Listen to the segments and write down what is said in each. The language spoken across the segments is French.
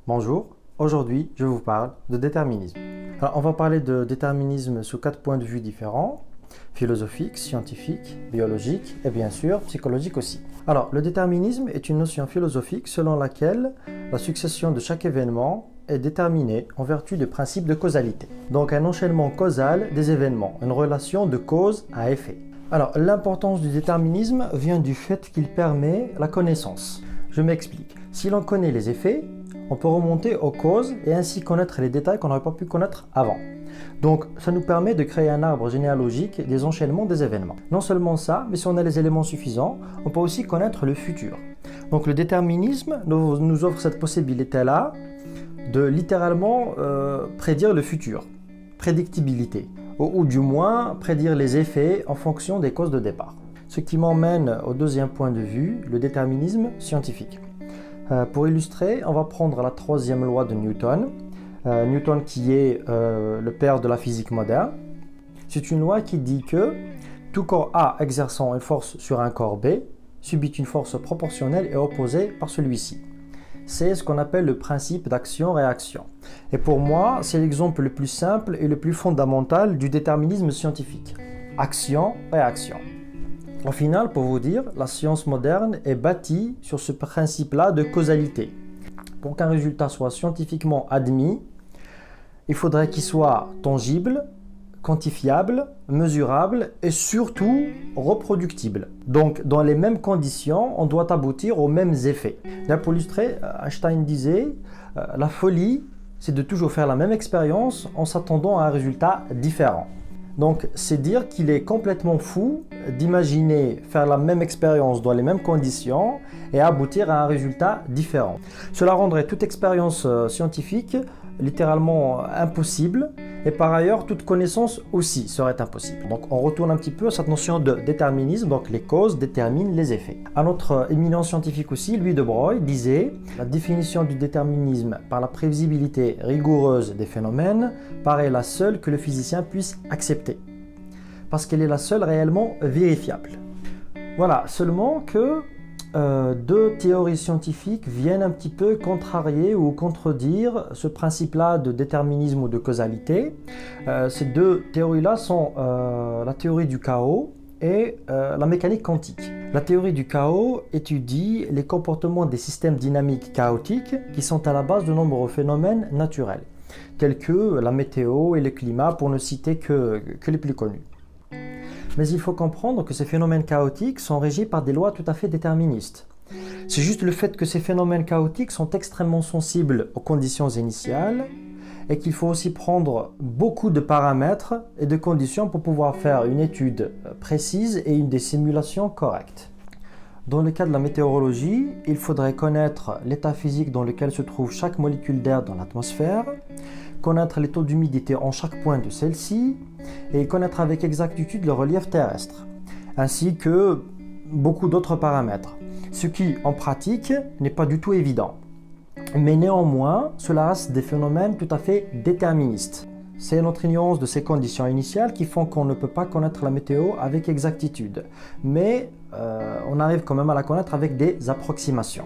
Bonjour, aujourd'hui je vous parle de déterminisme. Alors on va parler de déterminisme sous 4 points de vue différents, philosophique, scientifique, biologique et bien sûr psychologique aussi. Alors le déterminisme est une notion philosophique selon laquelle la succession de chaque événement est déterminée en vertu du principe de causalité. Donc un enchaînement causal des événements, une relation de cause à effet. Alors l'importance du déterminisme vient du fait qu'il permet la connaissance. Je m'explique. Si l'on connaît les effets, on peut remonter aux causes et ainsi connaître les détails qu'on n'aurait pas pu connaître avant. Donc ça nous permet de créer un arbre généalogique des enchaînements des événements. Non seulement ça, mais si on a les éléments suffisants, on peut aussi connaître le futur. Donc le déterminisme nous offre cette possibilité-là de littéralement prédire le futur, prédictibilité, ou du moins prédire les effets en fonction des causes de départ. Ce qui m'emmène au deuxième point de vue, le déterminisme scientifique. Pour illustrer, on va prendre la troisième loi de Newton. Newton qui est le père de la physique moderne. C'est une loi qui dit que tout corps A exerçant une force sur un corps B subit une force proportionnelle et opposée par celui-ci. C'est ce qu'on appelle le principe d'action-réaction. Et pour moi, c'est l'exemple le plus simple et le plus fondamental du déterminisme scientifique. Action-réaction. Au final, pour vous dire, la science moderne est bâtie sur ce principe-là de causalité. Pour qu'un résultat soit scientifiquement admis, il faudrait qu'il soit tangible, quantifiable, mesurable et surtout reproductible. Donc, dans les mêmes conditions, on doit aboutir aux mêmes effets. Là, pour illustrer, Einstein disait la folie, c'est de toujours faire la même expérience en s'attendant à un résultat différent. Donc, c'est dire qu'il est complètement fou d'imaginer faire la même expérience dans les mêmes conditions et aboutir à un résultat différent. Cela rendrait toute expérience scientifique littéralement impossible et par ailleurs toute connaissance aussi serait impossible. Donc on retourne un petit peu à cette notion de déterminisme, donc les causes déterminent les effets. Un autre éminent scientifique aussi, Louis de Broglie, disait la définition du déterminisme par la prévisibilité rigoureuse des phénomènes paraît la seule que le physicien puisse accepter parce qu'elle est la seule réellement vérifiable. Voilà, seulement que deux théories scientifiques viennent un petit peu contrarier ou contredire ce principe-là de déterminisme ou de causalité. Ces deux théories-là sont la théorie du chaos et la mécanique quantique. La théorie du chaos étudie les comportements des systèmes dynamiques chaotiques qui sont à la base de nombreux phénomènes naturels, tels que la météo et le climat, pour ne citer que les plus connus. Mais il faut comprendre que ces phénomènes chaotiques sont régis par des lois tout à fait déterministes. C'est juste le fait que ces phénomènes chaotiques sont extrêmement sensibles aux conditions initiales et qu'il faut aussi prendre beaucoup de paramètres et de conditions pour pouvoir faire une étude précise et des simulations correctes. Dans le cas de la météorologie, il faudrait connaître l'état physique dans lequel se trouve chaque molécule d'air dans l'atmosphère, connaître les taux d'humidité en chaque point de celle-ci et connaître avec exactitude le relief terrestre, ainsi que beaucoup d'autres paramètres, ce qui en pratique n'est pas du tout évident. Mais néanmoins, cela reste des phénomènes tout à fait déterministes. C'est notre ignorance de ces conditions initiales qui font qu'on ne peut pas connaître la météo avec exactitude, mais on arrive quand même à la connaître avec des approximations.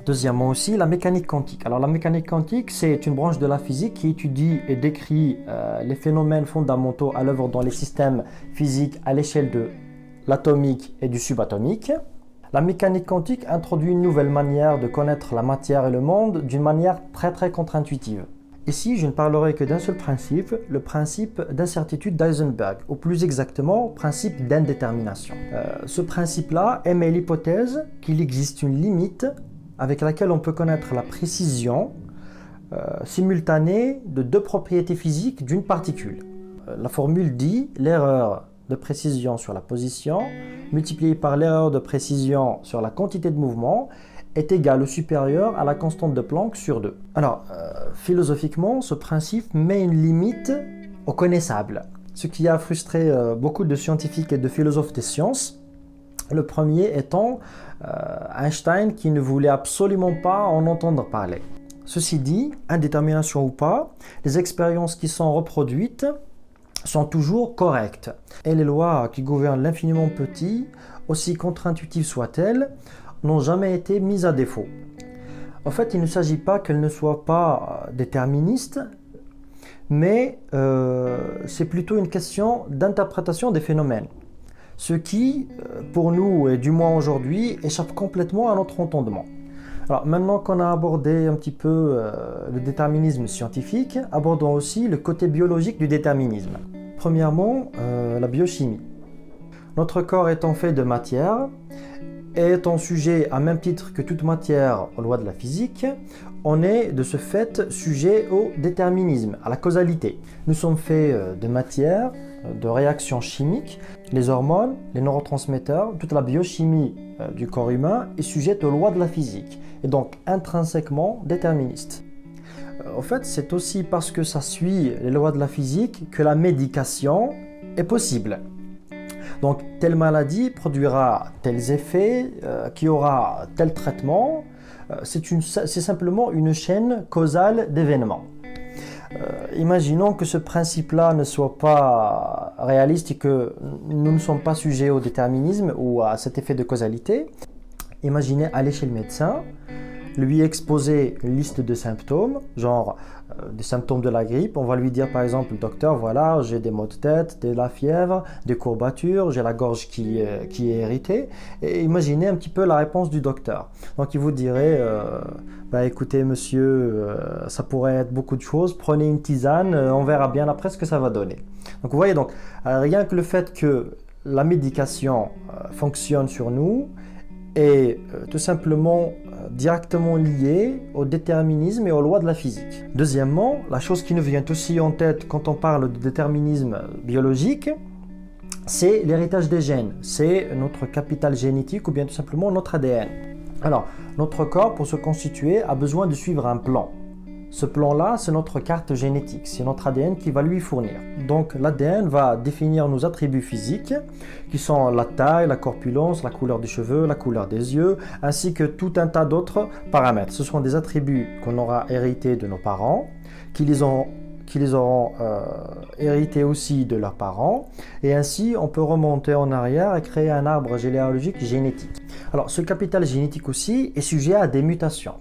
Deuxièmement aussi, la mécanique quantique. Alors la mécanique quantique, c'est une branche de la physique qui étudie et décrit les phénomènes fondamentaux à l'œuvre dans les systèmes physiques à l'échelle de l'atomique et du subatomique. La mécanique quantique introduit une nouvelle manière de connaître la matière et le monde d'une manière très contre-intuitive. Ici, je ne parlerai que d'un seul principe, le principe d'incertitude d'Heisenberg, ou plus exactement, principe d'indétermination. Ce principe-là émet l'hypothèse qu'il existe une limite avec laquelle on peut connaître la précision simultanée de deux propriétés physiques d'une particule. La formule dit l'erreur de précision sur la position multipliée par l'erreur de précision sur la quantité de mouvement est égale ou supérieure à la constante de Planck sur 2. Alors, philosophiquement, ce principe met une limite au connaissable, ce qui a frustré beaucoup de scientifiques et de philosophes des sciences. Le premier étant Einstein qui ne voulait absolument pas en entendre parler. Ceci dit, indétermination ou pas, les expériences qui sont reproduites sont toujours correctes. Et les lois qui gouvernent l'infiniment petit, aussi contre-intuitives soient-elles, n'ont jamais été mises à défaut. En fait, il ne s'agit pas qu'elle ne soit pas déterministe, mais c'est plutôt une question d'interprétation des phénomènes. Ce qui, pour nous, et du moins aujourd'hui, échappe complètement à notre entendement. Alors maintenant qu'on a abordé un petit peu le déterminisme scientifique, abordons aussi le côté biologique du déterminisme. Premièrement, la biochimie. Notre corps étant fait de matière, et étant sujet à même titre que toute matière aux lois de la physique, on est de ce fait sujet au déterminisme, à la causalité. Nous sommes faits de matière, de réactions chimiques, les hormones, les neurotransmetteurs, toute la biochimie du corps humain est sujette aux lois de la physique, et donc intrinsèquement déterministe. En fait, c'est aussi parce que ça suit les lois de la physique que la médication est possible. Donc, telle maladie produira tels effets, qui aura tel traitement. C'est simplement une chaîne causale d'événements. Imaginons que ce principe-là ne soit pas réaliste et que nous ne sommes pas sujets au déterminisme ou à cet effet de causalité. Imaginez aller chez le médecin, lui exposer une liste de symptômes, genre des symptômes de la grippe. On va lui dire par exemple, docteur, voilà, j'ai des maux de tête, de la fièvre, des courbatures, j'ai la gorge qui est irritée. Et imaginez un petit peu la réponse du docteur. Donc il vous dirait, écoutez monsieur, ça pourrait être beaucoup de choses, prenez une tisane, on verra bien après ce que ça va donner. Donc vous voyez, donc, rien que le fait que la médication fonctionne sur nous, est tout simplement directement lié au déterminisme et aux lois de la physique. Deuxièmement, la chose qui nous vient aussi en tête quand on parle de déterminisme biologique, c'est l'héritage des gènes, c'est notre capital génétique ou bien tout simplement notre ADN. Alors, notre corps, pour se constituer, a besoin de suivre un plan. Ce plan-là, c'est notre carte génétique, c'est notre ADN qui va lui fournir. Donc l'ADN va définir nos attributs physiques, qui sont la taille, la corpulence, la couleur des cheveux, la couleur des yeux, ainsi que tout un tas d'autres paramètres. Ce sont des attributs qu'on aura hérités de nos parents, qui les auront hérités aussi de leurs parents, et ainsi on peut remonter en arrière et créer un arbre généalogique génétique. Alors ce capital génétique aussi est sujet à des mutations.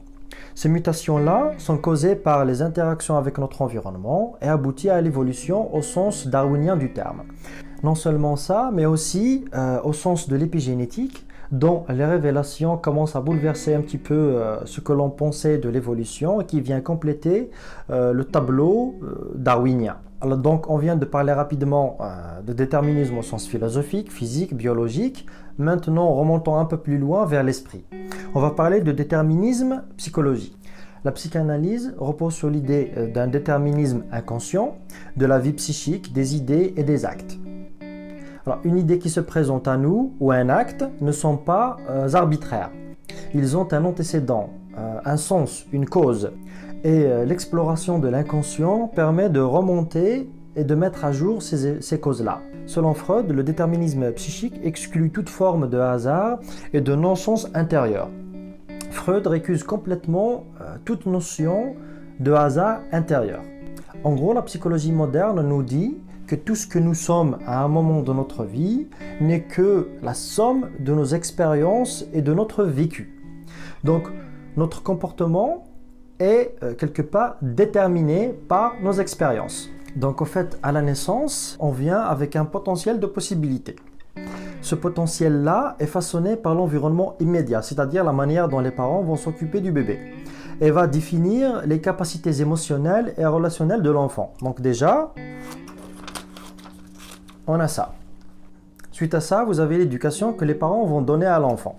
Ces mutations-là sont causées par les interactions avec notre environnement et aboutissent à l'évolution au sens darwinien du terme. Non seulement ça, mais aussi au sens de l'épigénétique, dont les révélations commencent à bouleverser un petit peu ce que l'on pensait de l'évolution et qui vient compléter le tableau darwinien. Alors donc on vient de parler rapidement de déterminisme au sens philosophique, physique, biologique. Maintenant remontons un peu plus loin vers l'esprit. On va parler de déterminisme psychologique. La psychanalyse repose sur l'idée d'un déterminisme inconscient de la vie psychique, des idées et des actes. Alors, une idée qui se présente à nous ou un acte ne sont pas arbitraires. Ils ont un antécédent, un sens, une cause. Et l'exploration de l'inconscient permet de remonter et de mettre à jour ces causes-là. Selon Freud, le déterminisme psychique exclut toute forme de hasard et de non-sens intérieur. Freud récuse complètement toute notion de hasard intérieur. En gros, la psychologie moderne nous dit que tout ce que nous sommes à un moment de notre vie n'est que la somme de nos expériences et de notre vécu. Donc, notre comportement est quelque part déterminé par nos expériences. Donc, au fait, à la naissance, on vient avec un potentiel de possibilités. Ce potentiel-là est façonné par l'environnement immédiat, c'est-à-dire la manière dont les parents vont s'occuper du bébé, et va définir les capacités émotionnelles et relationnelles de l'enfant. Donc déjà, on a ça. Suite à ça, vous avez l'éducation que les parents vont donner à l'enfant,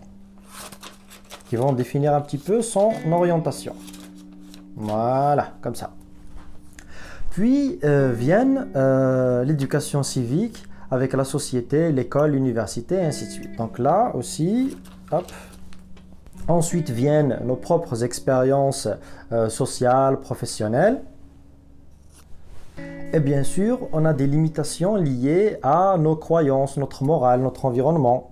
qui vont définir un petit peu son orientation. Voilà, comme ça. Puis viennent l'éducation civique, avec la société, l'école, l'université, et ainsi de suite. Donc là aussi, hop. Ensuite viennent nos propres expériences sociales, professionnelles. Et bien sûr, on a des limitations liées à nos croyances, notre morale, notre environnement.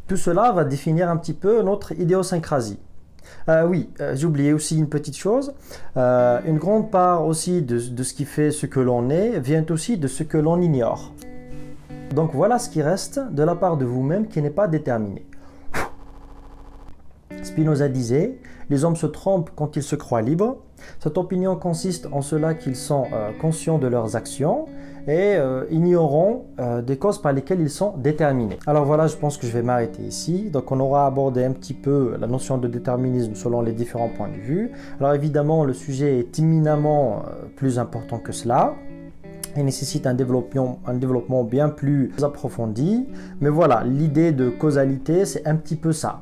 Tout cela va définir un petit peu notre idéosyncrasie. J'ai oublié aussi une petite chose. Une grande part aussi de ce qui fait ce que l'on est vient aussi de ce que l'on ignore. Donc voilà ce qui reste de la part de vous-même qui n'est pas déterminé. Spinoza disait « Les hommes se trompent quand ils se croient libres ». Cette opinion consiste en cela qu'ils sont conscients de leurs actions et ignorant des causes par lesquelles ils sont déterminés. Alors voilà, je pense que je vais m'arrêter ici. Donc on aura abordé un petit peu la notion de déterminisme selon les différents points de vue. Alors évidemment, le sujet est éminemment plus important que cela. Il nécessite un développement bien plus approfondi. Mais voilà, l'idée de causalité, c'est un petit peu ça.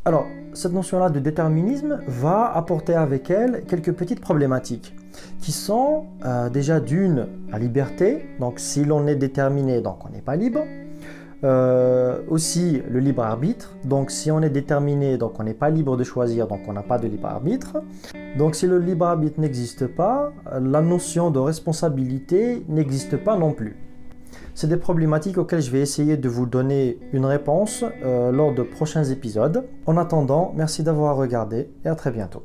Alors, cette notion-là de déterminisme va apporter avec elle quelques petites problématiques qui sont déjà d'une, la liberté. Donc, si l'on est déterminé, donc on n'est pas libre. Aussi, le libre arbitre. Donc, si on est déterminé, donc on n'est pas libre de choisir, donc on n'a pas de libre arbitre. Donc, si le libre arbitre n'existe pas, la notion de responsabilité n'existe pas non plus. C'est des problématiques auxquelles je vais essayer de vous donner une réponse lors de prochains épisodes. En attendant, merci d'avoir regardé et à très bientôt.